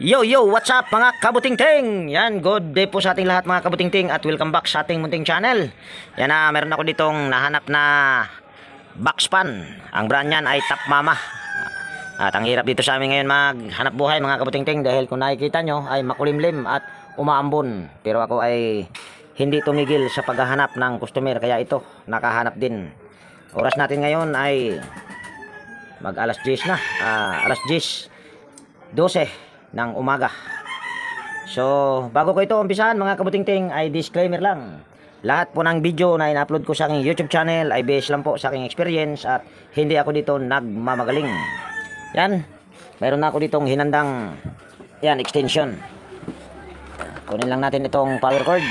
Yo, what's up mga kabutingting? Yan, good day po sa ating lahat mga kabutingting at welcome back sa ating munting channel. Yan na, meron ako ditong nahanap na box pan. Ang brand niyan ay Top Mama. At ang hirap dito sa amin ngayon maghanap buhay mga kabutingting dahil kung nakikita nyo ay makulimlim at umaambon. Pero ako ay hindi tumigil sa paghahanap ng customer kaya ito, nakahanap din. Oras natin ngayon ay mag alas 10 na, alas 10:12 ng umaga. So, bago ko ito umpisahan mga kabutingting ay disclaimer lang. Lahat po ng video na in-upload ko sa aking YouTube channel ay based lang po sa aking experience at hindi ako dito nagmamagaling. Yan, mayroon na ako ditong hinandang yan, extension. Kunin lang natin itong power cord.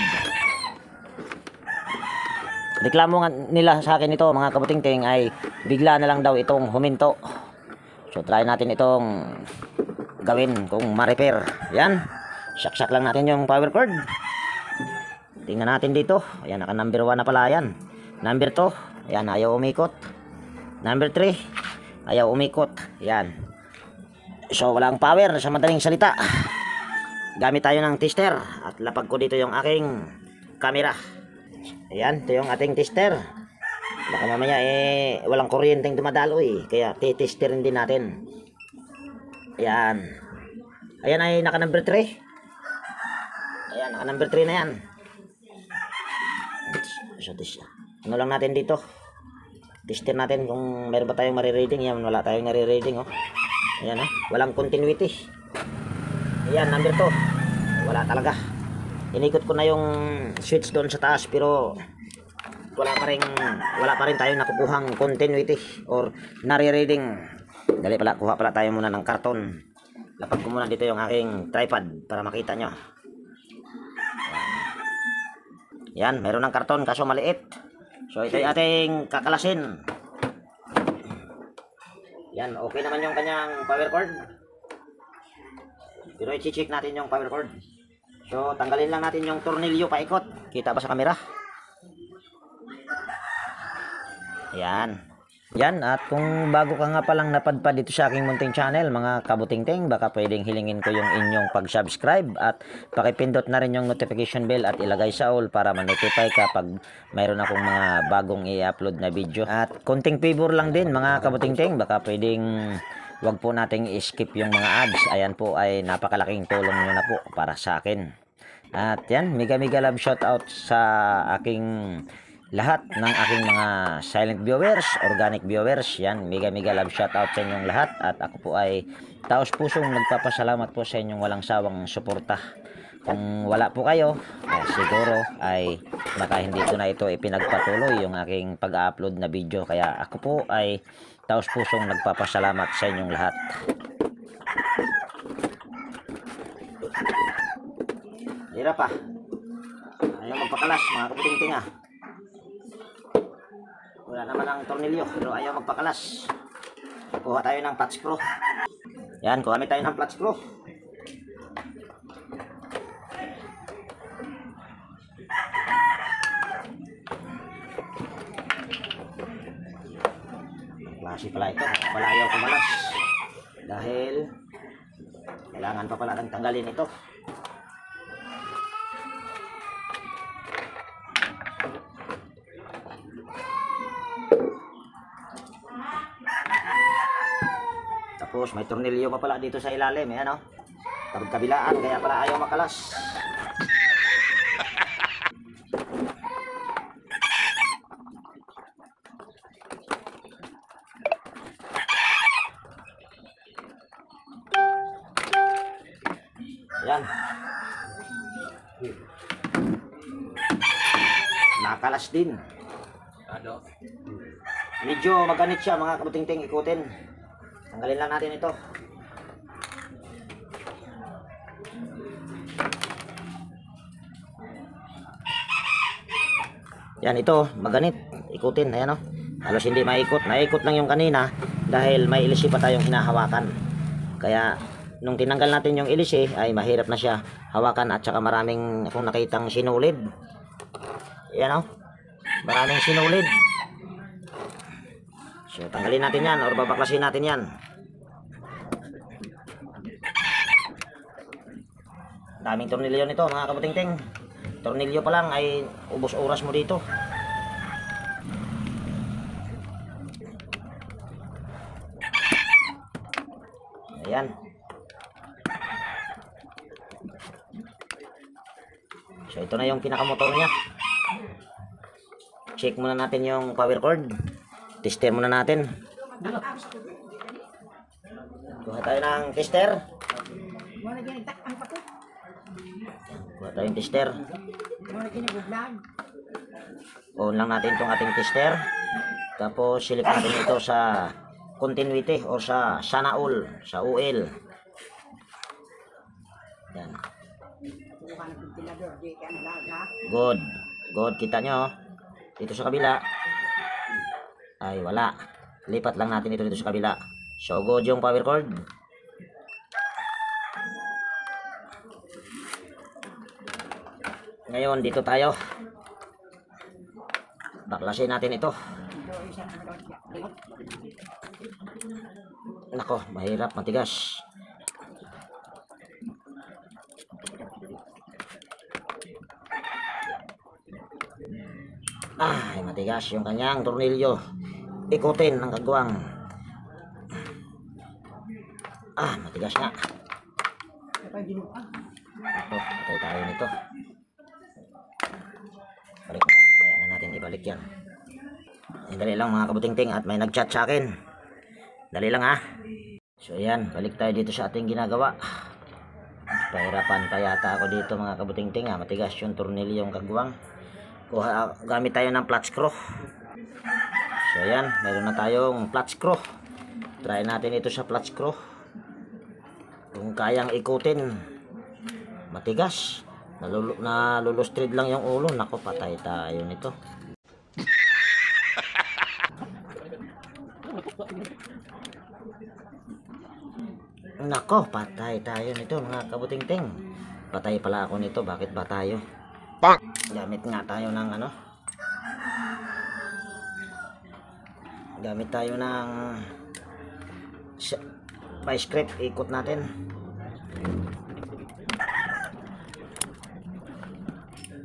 Reklamo nila sa akin ito mga kabutingting ay bigla na lang daw itong huminto. So, try natin itong gawin kung ma-repair. Yan, saksak lang natin yung power cord. Tingnan natin dito. Ayan, naka number 1 na pala yan. Number 2, ayan, ayaw umikot. Number 3, ayaw umikot. Yan. So, walang power sa madaling salita. Gamit tayo ng tester at lapag ko dito yung aking camera. Ayan, ito yung ating tester. Baka mamaya walang kuryenteng dumadalo kaya titesterin din natin. Ayan. Ayan ay naka number 3. Ayan, naka number 3 na yan. Ano lang natin dito? Tester natin kung meron ba tayong marireading. Yan, wala tayong nare-reading Ayan walang continuity. Ayan, number 2. Wala talaga. Inikot ko na yung switch doon sa taas pero wala pa rin tayong nakukuhang continuity or nare-reading. Dali pala, kuha pala tayo muna ng karton. Lapag ko muna dito yung aking tripod para makita nyo. Yan, meron ng karton kaso maliit. So ito yung ating kakalasin. Yan, okay naman yung kanyang power cord. Pero i-check natin yung power cord. So tanggalin lang natin yung tornilyo paikot. Kita ba sa camera? Yan. Yan, at kung bago ka nga palang napadpad dito sa aking munting channel mga kabutingting, baka pwedeng hilingin ko yung inyong pag-subscribe at pakipindot na rin yung notification bell at ilagay sa all para ma-notify ka pag mayroon akong mga bagong i-upload na video. At konting favor lang din mga kabutingting, baka pwedeng wag po nating i-skip yung mga ads. Ayan po ay napakalaking tulong nyo na po para sa akin. At yan, mega love shoutout sa aking lahat ng aking mga silent viewers, organic viewers. Yan, mega love shoutout sa inyong lahat. At ako po ay taos pusong nagpapasalamat po sa inyong walang sawang suporta. Kung wala po kayo, siguro ay baka hindi ko na ito ipinagpatuloy yung aking pag-upload na video. Kaya ako po ay taos pusong nagpapasalamat sa inyong lahat. Hirap ayaw magpakalas mga kaputingting Wala naman ang tornilyo pero ayaw magpakalas. Kuha tayo ng flat screw. Yan, kuha tayo ng flat screw. Klase pala ito. Wala ayaw kumalas. Dahil kailangan pa pala tanggalin ito. Tapos may tornilyo pa pala dito sa ilalim, pagkabilaan, kaya pala ayaw makalas. Yan. Nakalas din. Medyo maganit siya mga kabutingting, ikutin. Tanggalin lang natin ito. Yan, ito maganit. Ikutin, ayan halos hindi maikot. Naikot lang yung kanina dahil may ilisi pa tayong hinahawakan. Kaya nung tinanggal natin yung ilisi ay mahirap na siya hawakan at saka maraming akong nakitang sinulid. Ayan maraming sinulid. So tanggalin natin yan or babaklasin natin yan. Daming tornilyo nito mga kabuting-ting. Tornilyo pa lang ay ubos oras mo dito. Ayan. So ito na yung pinakamotor niya. Check muna natin yung power cord. Tester muna natin. Kuha tayo ng tester. Kuha tayo ng tester. On lang natin itong ating tester. Tapos silip natin ito sa continuity o sa sana all, sa UL. Yan. Good. Good. Kita nyo. Dito sa kabila. Ay wala. Lipat lang natin ito dito sa kabila. So good yung power cord. Ngayon dito tayo. Baklasin natin ito. Nako, mahirap, matigas. Ay, matigas yung kanyang tornilyo. Ikutin ng kagwang. Matigas nga. Ito, patay tayo nito. Balik na, kaya na natin ibalik yan. Dali lang mga kabuting-ting at may nag-chat sa akin. Dali lang ha. So yan, balik tayo dito sa ating ginagawa. Pahirapan pa yata ako dito mga kabuting-ting ha. Matigas yung tornilyo yung kagwang. Gamit tayo ng flat screw. So yan, meron na tayong flat screw. Try natin ito sa flat screw. Kung kayang ikutin. Matigas. Nalulustrid lang yung ulo. Nako, patay tayo nito. Nako, patay tayo nito mga kabuting-ting. Patay pala ako nito. Bakit ba tayo? Gamit nga tayo ng ano? Gamit tayo ng vice grip. Ikot natin.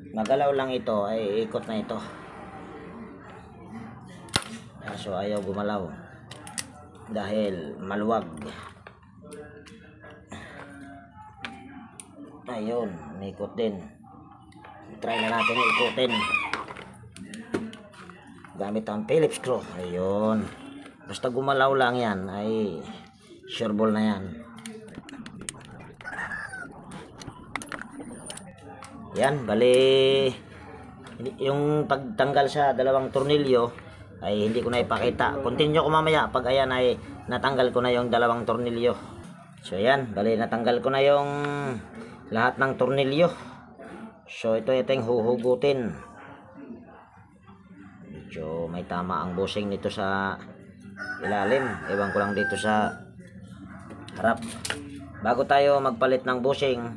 Magalaw lang ito ay ikot na ito. So ayaw gumalaw dahil maluwag. Ayun, umikot din. Try na natin ikutin gamit ang Phillips screw. Ayun, basta gumalaw lang yan ay sure ball na yan. Yan, bali yung pagtanggal sa dalawang tornilyo ay hindi ko na ipakita. Continue ko mamaya pag ayan ay natanggal ko na yung dalawang tornilyo. So yan, bali natanggal ko na yung lahat ng tornilyo. So ito yung huhugutin. Medyo may tama ang bushing nito sa ilalim. Ewan ko lang dito sa harap. Bago tayo magpalit ng bushing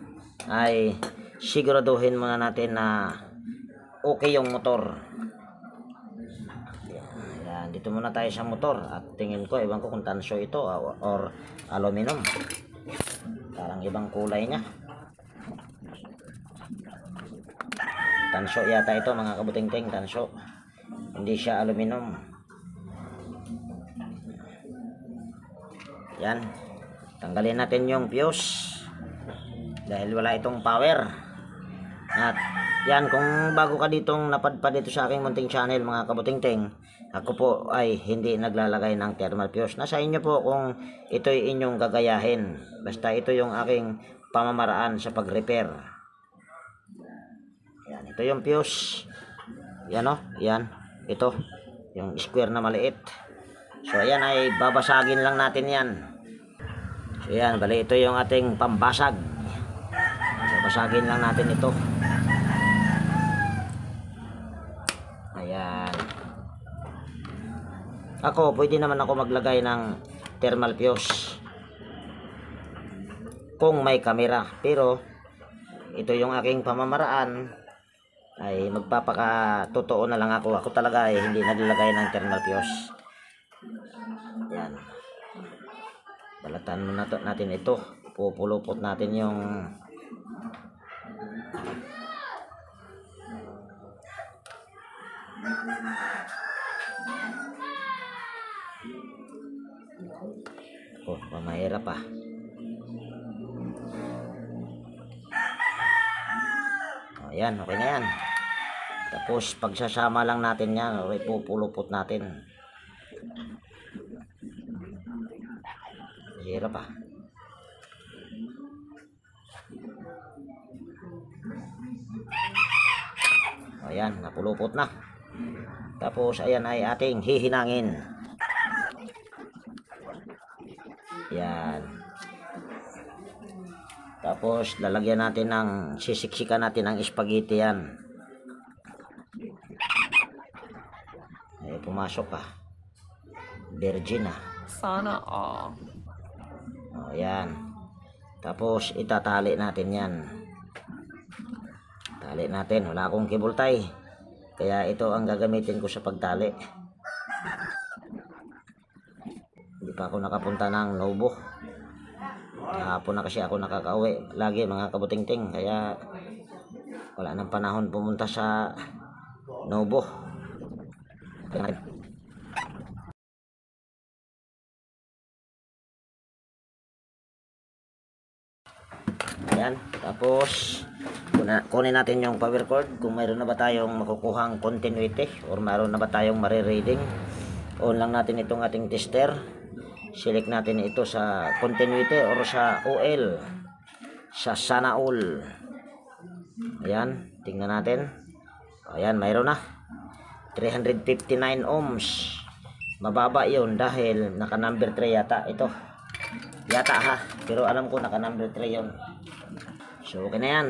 ay siguraduhin muna natin na okay yung motor. Yan, dito muna tayo sa motor at tingin ko, ewan ko kung tansyo ito or aluminum. Parang ibang kulay niya. Tansyo yata ito mga kabuting-ting, tansyo. Hindi siya aluminum. Yan. Tanggalin natin yung fuse dahil wala itong power. At yan, kung bago ka ditong napadpad dito sa aking munting channel mga kabuting-ting, ako po ay hindi naglalagay ng thermal fuse. Nasa inyo po kung ito'y inyong gagayahin. Basta ito yung aking pamamaraan sa pag-repair. Yan, ito yung fuse. Yan o, yan. Ito, yung square na maliit. So ayan ay babasagin lang natin yan. So yan, bali ito yung ating pambasag. So basagin lang natin ito. Ayan. Ako, pwede naman ako maglagay ng thermal fuse kung may camera. Pero ito yung aking pamamaraan ay magpapakatotoo na lang ako. Ako talaga ay hindi naglalagay ng thermal fuse. Yan. Balatan muna natin ito. Pupulupot natin yung Oh, mahirap pa. Ayan, okay na yan. Tapos pagsasama lang natin yan, okay, pupulupot natin. Mahirap pa. Ayan, napulupot na. Tapos ayan ay ating hihinangin. Yan. Tapos lalagyan natin ng sisiksikan natin ng spaghetti yan. Ay, pumasok ka. Virgin ah. Sana all. O, yan. Tapos itatali natin yan. Tali natin. Wala akong cable tie. Kaya ito ang gagamitin ko sa pagtali. Hindi pa ako nakapunta ng Nobo. Hapon na kasi ako nakakauwi lagi mga kabutingting. Kaya wala nang panahon pumunta sa Nobo. Ayan. Tapos kunin natin yung power cord kung mayroon na ba tayong makukuhang continuity or mayroon na ba tayong marireading. On lang natin itong ating tester. Select natin ito sa continuity or sa OL, sa sana all. Ayan, tingnan natin. Ayan, mayroon na 359 ohms. Mababa yun dahil naka number 3 yata ito. Yata ha, pero alam ko naka number 3 yun. So okay na yan.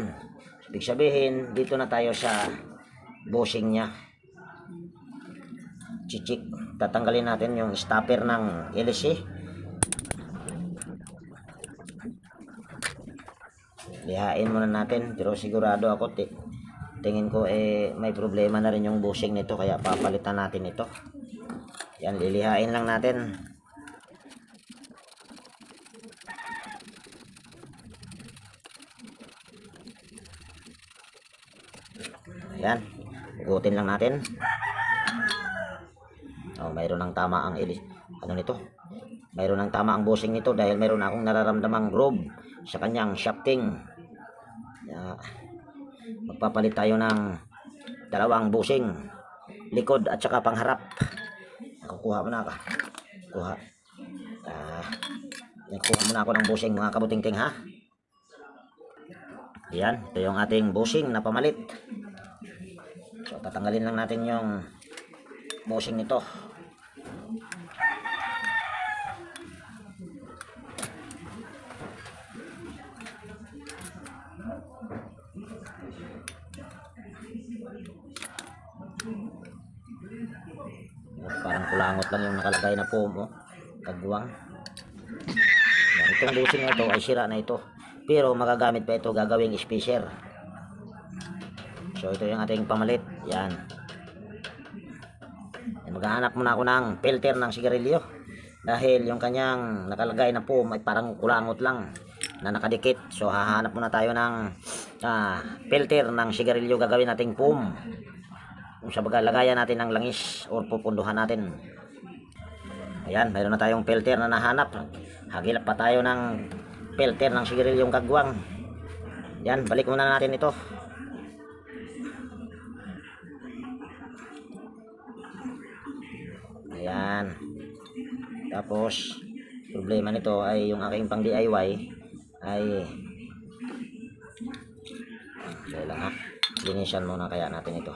Ibig sabihin dito na tayo sa bushing nya. Chichik, tatanggalin natin yung stopper ng LC. Lihain muna natin, pero sigurado ako tingin ko may problema na rin yung bushing nito, kaya papalitan natin ito. Yan, lilihain lang natin. Yan, ugutin lang natin. Oh, mayroon ng tama ang ano nito. Mayroon ng tama ang bushing nito dahil mayroon akong nararamdamang groove sa kanyang shafting. Magpapalit tayo ng dalawang bushing, likod at saka pangharap. Kukuha muna ka. Kuha. Kuha muna ako ng bushing mga kabutingting ha. Yan, ito yung ating bushing na pamalit. So tatanggalin lang natin yung bushing nito. Parang kulangot lang yung nakalagay na foam, oh. Kagwang. Itong bushing na ito ay sira na ito, pero magagamit pa ito, gagawing spacer. So ito yung ating pamalit. Yan. Maghahanap muna ako ng filter ng sigarilyo dahil yung kanyang nakalagay na foam ay parang kulangot lang na nakadikit. So hahanap muna tayo ng filter ng sigarilyo, gagawin nating foam. Kung sa baga lagayan natin ng langis o pupunduhan natin. Ayan, mayroon na tayong filter na nahanap. Hagilap pa tayo ng filter ng sigarilyong kagwang. Yan, balik muna natin ito. Ayan. Tapos problema nito ay yung aking pang DIY ay lang ha. Linisan muna kaya natin ito.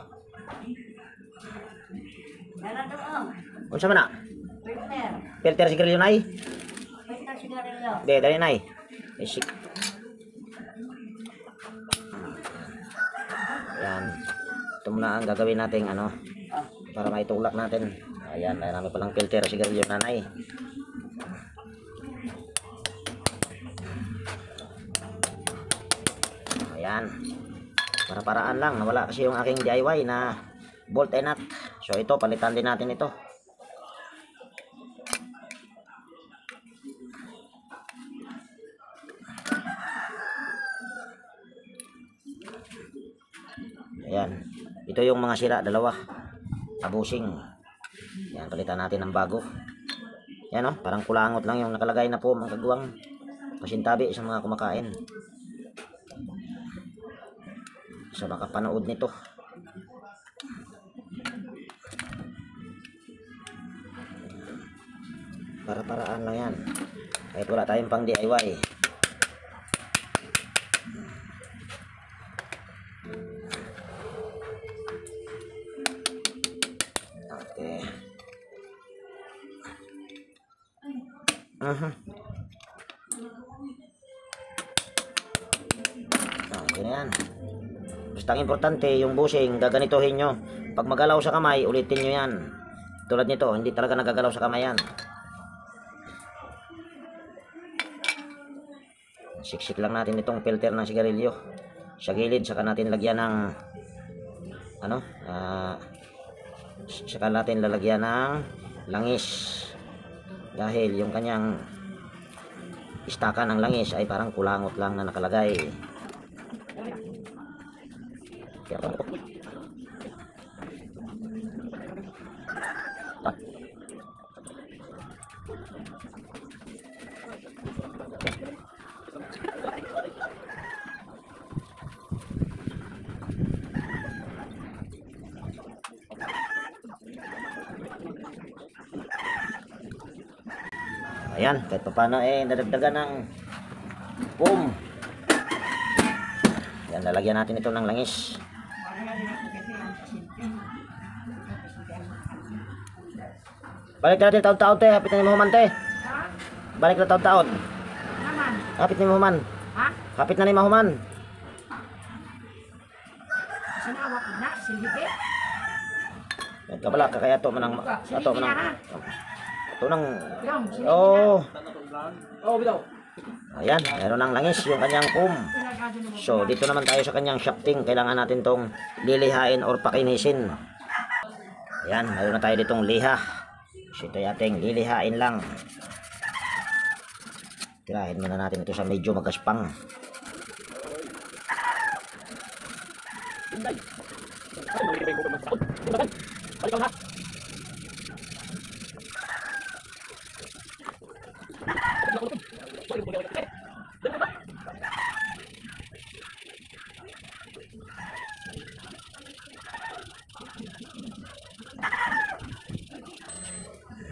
Unsa man na? Filter sigarilyo nay? Filter sigarilyo. De, dali nay. Isik. Ayan. Ito muna ang gagawin natin ano para maitulak natin. Ayan, may namin palang filter sigarilyo nanay. Ayan. Para-paraan lang, nawala kasi yung aking DIY na bolt and nut. So ito, palitan din natin ito. Ayan. Ito yung mga sira, dalawa. Abusing. Yan, palitan natin ng bago. Yan oh, parang kulangot lang yung nakalagay na po mga kagwang. Pasintabi sa mga kumakain. Sa makapanood nito. Para-paraan lang yan. Kahit wala tayong pang DIY. Okay. Okay na yan. Basta ang importante yung bushing, gaganituhin nyo. Pag magalaw sa kamay, ulitin nyo yan. Tulad nito, hindi talaga nagagalaw sa kamay yan. Siksik lang natin itong filter ng sigarilyo sa gilid, saka natin lagyan ng saka natin lalagyan ng langis, dahil yung kanyang istaka ng langis ay parang kulangot lang na nakalagay. Ayan, kahit pa paano nadagdagan ng foam. Yan, lalagyan natin ito ng langis. Balik natin taon-taon, te. Hapit na ni Mahuman, te. Balik na taon-taon. Hapit na ni Mahuman. Ha? Hapit na ni Mahuman. Sinawa ko na, silbi. Yan ka pala, kakaya ito manang ito manang ito nang Oh. oh bitaw. Ayan, meron ng langis yung kanyang foam. So dito naman tayo sa kanyang shafting. Kailangan natin tong lilihain or pakinisin. Ayan, meron na tayo ditong liha. So ito ating lilihain lang. Tirahin muna natin ito sa medyo magaspang.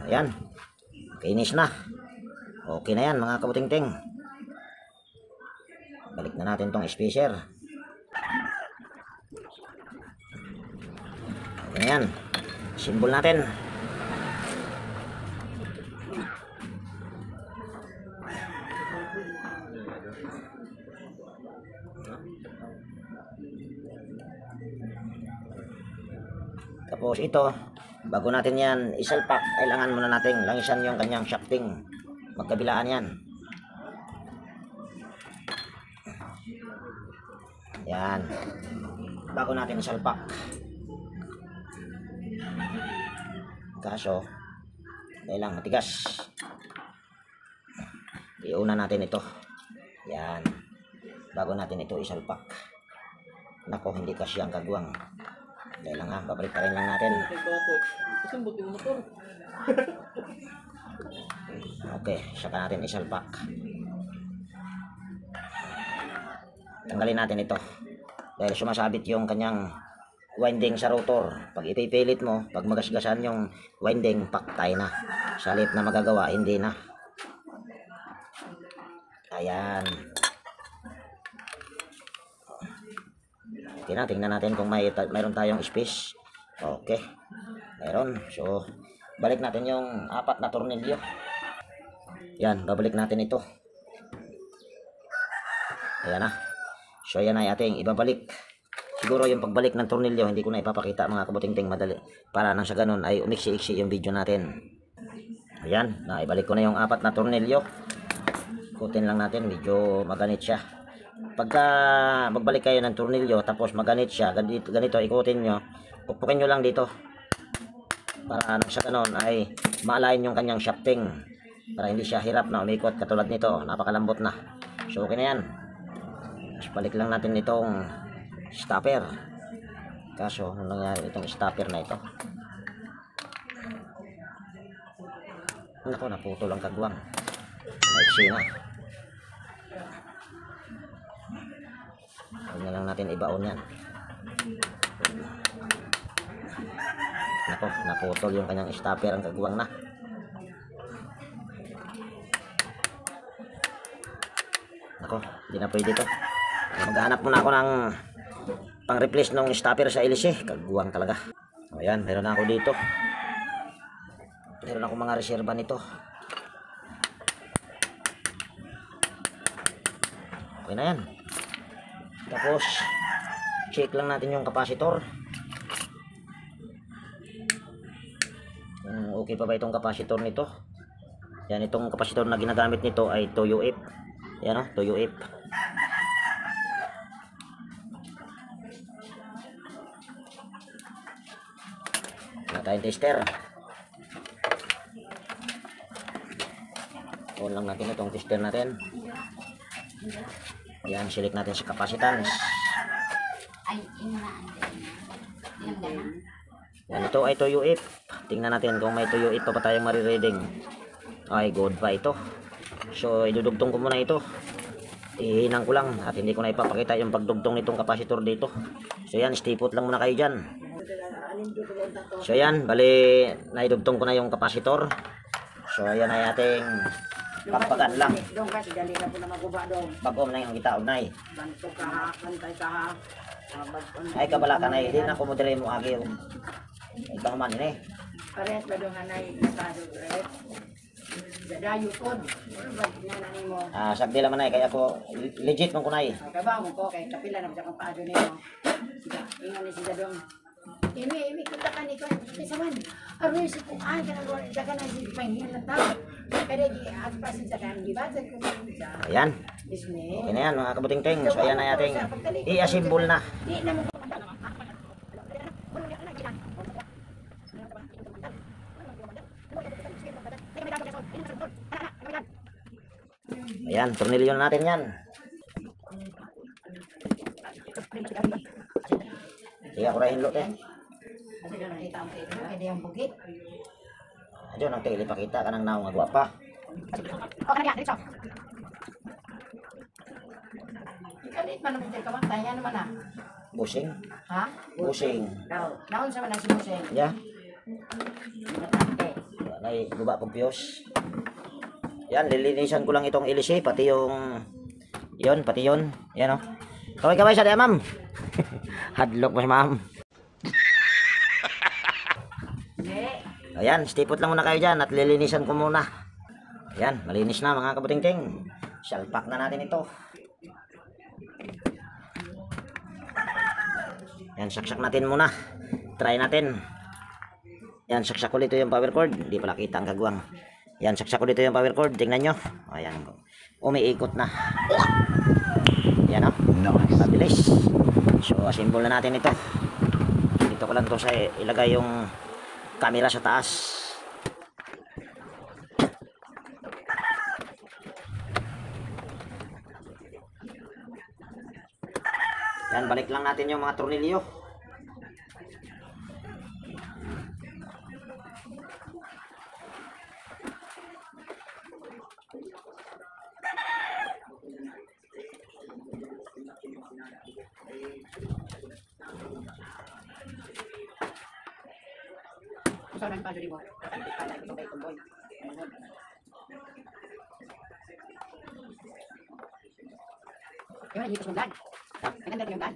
Ayan, kinis na. Okay na yan mga kabuting-ting. Balik na natin tong spacer. Ayan, simbol natin. Tapos ito, bago natin yan isalpak, kailangan muna natin langisan yung kanyang shafting. Magkabilaan yan. Yan. Bago natin isalpak. Kaso, kailangan matigas. Iuna natin ito. Yan. Bago natin ito isalpak. Nako, hindi kasi ang kagwang. Kailangan, babalik pa rin lang natin. Okay, saka natin isalpak. Tanggalin natin ito. Dahil sumasabit yung kanyang winding sa rotor. Pag ipipilit mo, pag magasgasan yung winding, paktay na. Salit na magagawa, hindi na. Ayan. Okay na, tingnan natin kung mayroon tayong space. Okay. Mayroon. So, balik natin yung 4 na tornilyo. Yan, babalik natin ito. Ayan na. So, yan ay ating ibabalik. Siguro yung pagbalik ng tornilyo, hindi ko na ipapakita mga kabuting-ting, madali. Para nang sa ganun ay umiksi-iksi yung video natin. Ayan, naibalik ko na yung 4 na tornilyo. Ikutin lang natin, medyo maganit siya. Pagka magbalik kayo ng tornilyo tapos maganit siya, ganito ikutin nyo, pupukin nyo lang dito para sa ganon ay ma-align yung kanyang shafting, para hindi siya hirap na umikot katulad nito, napakalambot na. So okay na yan. Tapos balik lang natin itong stopper. Kaso, ano nangyari itong stopper na ito? Naku, naputol ang kagwang. Naiksi na. Huwag na lang natin ibaon yan. Naku, naputol yung kanyang stopper ang kagwang na. Naku, hindi na pwede to. Maghanap muna ako ng pang-replace ng stopper sa LC. Kagwang talaga. Ayan, meron na ako dito. Meron ako mga reserva nito. Okay na yan. Tapos, check lang natin yung capacitor. Okay pa ba itong capacitor nito? Yan, itong capacitor na ginagamit nito ay Toyo F. Yan o, Toyo F. Wala tayong tester. On lang natin itong tester natin. Yan, select natin sa capacitance. Yan, ito ay Toyo F. Tingnan natin kung may Toyo F pa tayong marireading. Ay, good pa ito. So, idudugtong ko muna ito. Ihinang ko lang at hindi ko na ipapakita yung pagdugtong nitong capacitor dito. So, yan, stipot lang muna kayo dyan. So, yan, bali, naidugtong ko na yung capacitor. So, yan ay ating pampagan lang. Doon kasi dali ka po na maguba doon. Bagom na yung kita, Unay. Banto ka ha, kantay ka ha. Ay, kabala ka na eh. Di na kumudere mo agil. Ikaw man ini. Parehas ba doon hanay estado red? Dadayo pod. Ano ba ginana mo? Sagdi lang man ay, kaya ko legit mong kunay. Kabaw mo ko kay kapila na sa paado nimo. Siga, ingon ni siya doon. Imi kita ka ni ko saman. Aroy si ko ay kana ro daga na si pahin na ta. Kada di at pasin sa kan di ba sa ko sa. Ayan. Disney. Okay na yan mga kabuting-ting. So ayan na ating i-assemble na. Di na mo. Ayan, tornilyo na natin yan. Sige ako rahin lot eh. Kasi na nakita mo ito, kaya yung bukit. Adyo, nang tayo ipakita ka ng naong agwapa. Okay na yan, dito. Ikalit man naman dyan kamang tayo, ano man ah? Busing. Ha? Busing. Naon sa man ang si Buseng? Ya. Matante. Ay, guba pong fuse. Yan, lilinisan ko lang itong LC, pati yung pati yun. Yan o. Kaway-kaway sa diya, ma'am. Hadlock mo si ma'am. Ayan, stipot lang muna kayo dyan at lilinisan ko muna. Ayan, malinis na mga kabuting-ting. Salpak na natin ito. Yan, saksak natin muna. Try natin. Yan, saksak ko dito yung power cord. Hindi pala kita ang kagwang. Yan, saksak ko dito yung power cord. Tingnan nyo. Ayan, umiikot na. Yan o. Mabilis. So, assemble na natin ito. Dito ko lang ito sa ilagay yung camera sa taas. Yan, balik lang natin yung mga tornilyo. Gusto na yung pado mo. Kala ko kay Tomboy. Yung dito sundan. Ang ganda yung dan.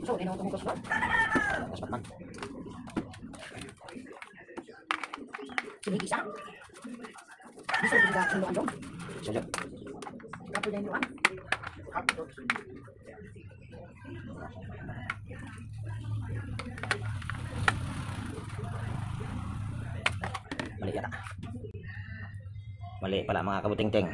So, ano itong gusto? Sige, isa. Gusto ko ba ang doon? Sige. Kapag yan doon. Mali yata. Mali pala mga kabuting-ting.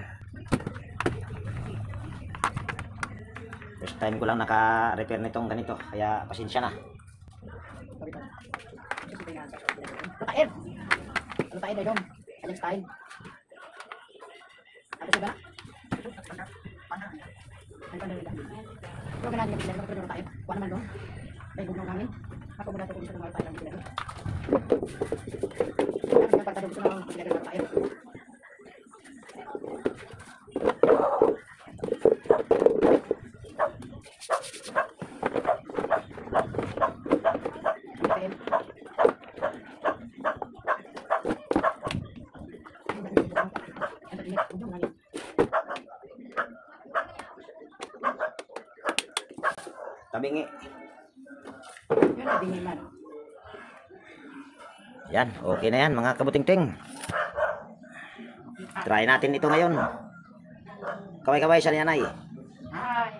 First time ko lang naka-repair nitong ganito. Kaya pasensya na. Tair. Ano tayo na doon? Anong style? Tapos ba? Ang pandaw. Pero ganaan yung pinag magpapagawa tayo. Kuha naman doon. May gumong kami. Ako muna ito kung gusto kong tayo lang pinag. Ang pagkatapos gusto na pinag tayo. Tabingi. Yun na din man. Yan, okay na yan mga kabuting-ting. Try natin ito ngayon. Kaway-kaway sa diyanay. Hi.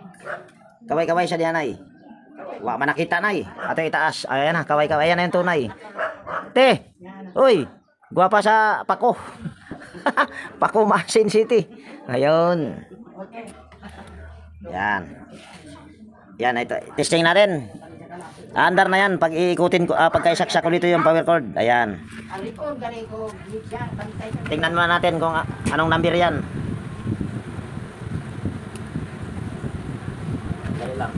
Kaway-kaway sa diyanay. Wa man nakita nay. Ato itaas. Ayan na, kaway-kaway. Ayan na yung tunay. Te! Uy! Guwapa sa Pako. Pako, Masin City. Ngayon. Okay. Yan. Yan, ito. Testing natin. Andar na yan. Pag iikutin ko, pagkaisaksak ko dito yung power cord. Ayan. Ang likod, galing ko, yan, bantay ka. Tingnan muna natin kung anong number yan. Dali lang.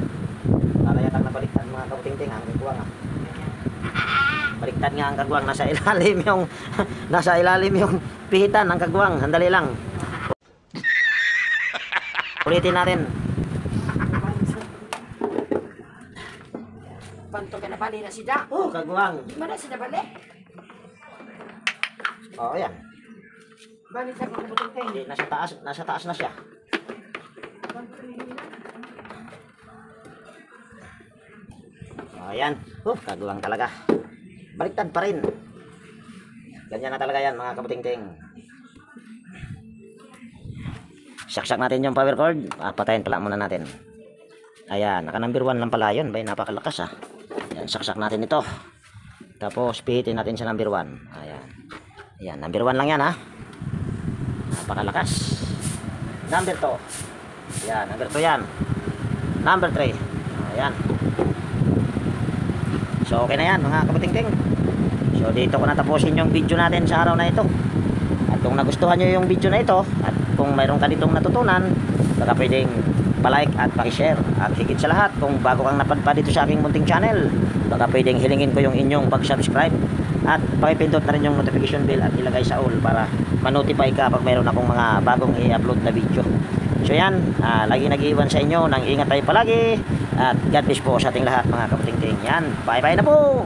Nalayatang na baliktad mga kabuting-ting. Ang kagwang baliktad nga ang kagwang. Nasa ilalim yung pihitan ng kagwang. Sandali lang. Ulitin natin. Panto ka na bali na sida. Oh, kagwang. Di man na sida bali? Oo, yan. Bali sa mga butong kayo. Hindi, nasa taas na siya. Oh, yan. Kagwang talaga. Baliktad pa rin. Ganyan na talaga yan mga kabuting-ting. Saksak natin yung power cord. Patayin pala muna natin. Ayan, naka number 1 lang pala yun. Bay, napakalakas Ayan, saksak natin ito. Tapos pihitin natin sa number 1. Ayan. Ayan, number 1 lang yan Napakalakas. Number 2. Ayan, number 2 yan. Number 3. Ayan. So okay na yan mga kabuting-ting. So dito ko natapusin yung video natin sa araw na ito. At kung nagustuhan nyo yung video na ito, at kung mayroon ka ditong natutunan, baka pwedeng palike at pakishare. At higit sa lahat, kung bago kang napadpad dito sa aking munting channel, baka pwedeng hilingin ko yung inyong pag-subscribe at pakipindot na rin yung notification bell at ilagay sa all para ma-notify ka pag mayroon akong mga bagong i-upload na video. So yan, lagi nag-iwan sa inyo ng ingat tayo palagi at God bless po sa ating lahat mga kabuting-ting. Yan, bye bye na po!